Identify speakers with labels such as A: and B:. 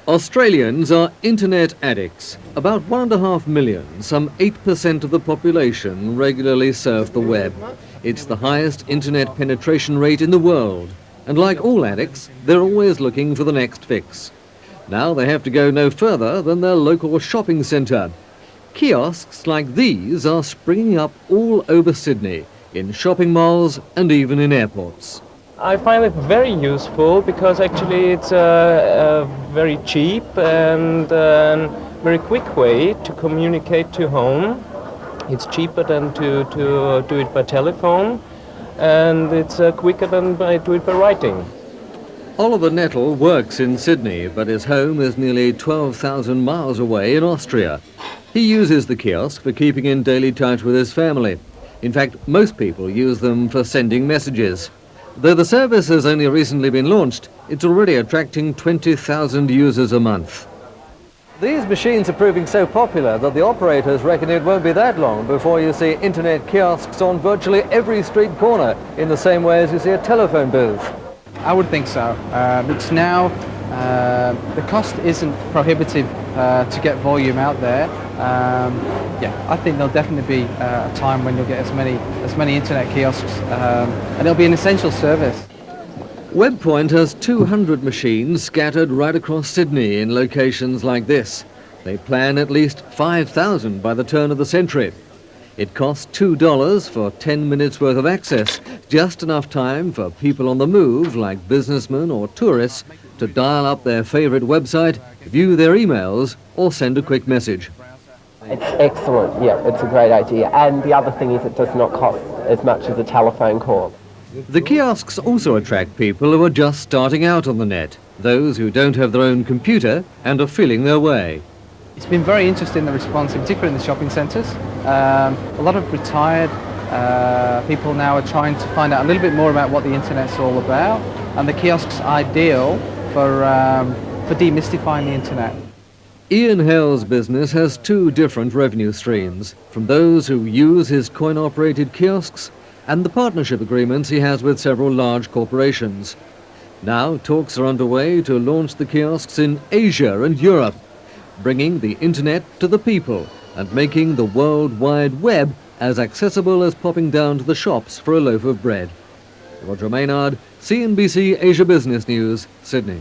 A: Australians are internet addicts. About 1.5 million, some 8% of the population, regularly surf the web. It's the highest internet penetration rate in the world. And like all addicts, they're always looking for the next fix. Now they have to go no further than their local shopping centre. Kiosks like these are springing up all over Sydney, in shopping malls and even in airports.
B: I find it very useful because actually it's a very cheap and very quick way to communicate to home. It's cheaper than to do it by telephone, and it's quicker than do it by writing.
A: Oliver Nettle works in Sydney, but his home is nearly 12,000 miles away in Austria. He uses the kiosk for keeping in daily touch with his family. In fact, most people use them for sending messages. Though the service has only recently been launched, it's already attracting 20,000 users a month. These machines are proving so popular that the operators reckon it won't be that long before you see internet kiosks on virtually every street corner, in the same way as you see a telephone booth.
C: I would think so. It's now, the cost isn't prohibitive to get volume out there. Yeah, I think there'll definitely be a time when you'll get as many internet kiosks, and it'll be an essential service.
A: WebPoint has 200 machines scattered right across Sydney in locations like this. They plan at least 5,000 by the turn of the century. It costs $2 for 10 minutes worth of access, just enough time for people on the move, like businessmen or tourists, to dial up their favourite website, view their emails, or send a quick message.
D: It's excellent, yeah, it's a great idea. And the other thing is it does not cost as much as a telephone call.
A: The kiosks also attract people who are just starting out on the net, those who don't have their own computer and are feeling their way.
C: It's been very interesting, the response, particularly in the shopping centres. A lot of retired people now are trying to find out a little bit more about what the internet's all about, and the kiosk's ideal for demystifying the internet.
A: Ian Hales' business has two different revenue streams, from those who use his coin-operated kiosks and the partnership agreements he has with several large corporations. Now talks are underway to launch the kiosks in Asia and Europe, bringing the internet to the people and making the World Wide Web as accessible as popping down to the shops for a loaf of bread. Roger Maynard, CNBC Asia Business News, Sydney.